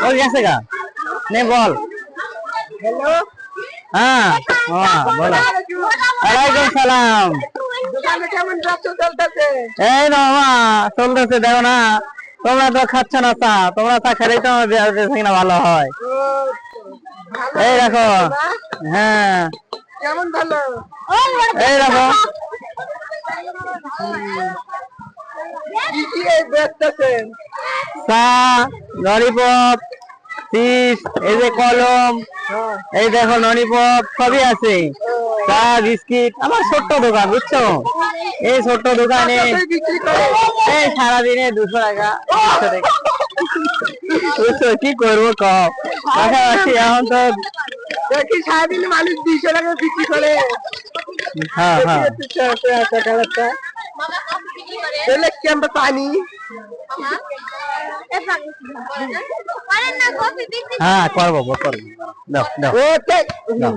ওই গেছে গা নে বল হ্যালো হ্যাঁ বলো ওয়ালাইকুম সালাম দোকানে কেমন ব্যবসা চলতেছে? এই না মামা চলতেছে দেখো না তোমরা তো খাচ্ছ না চা তোমরা চা খেলেই তো আমার বেচা ভালো হয় এই দেখো হ্যাঁ কেমন ভালো? এই দেখো কি কি এই বেচতেছেন? চা ললিপপ চিপস এই যে কলম এই দেখো ললিপপ সবই আছে চা বিস্কিট আমার ছোট্ট দোকান বুঝছো এই ছোট্ট দোকানে বিক্রি করে এই সারাদিনে 200 টাকা 200 টাকা বুঝছো কি করবো কম পাশাপাশি এখন তো দেখি সারাদিন মানুষ 200 টাকা বিক্রি করে। হ্যাঁ হ্যাঁ আমরা পানি হ্যাঁ করবো করবো দাও দাও ও দাও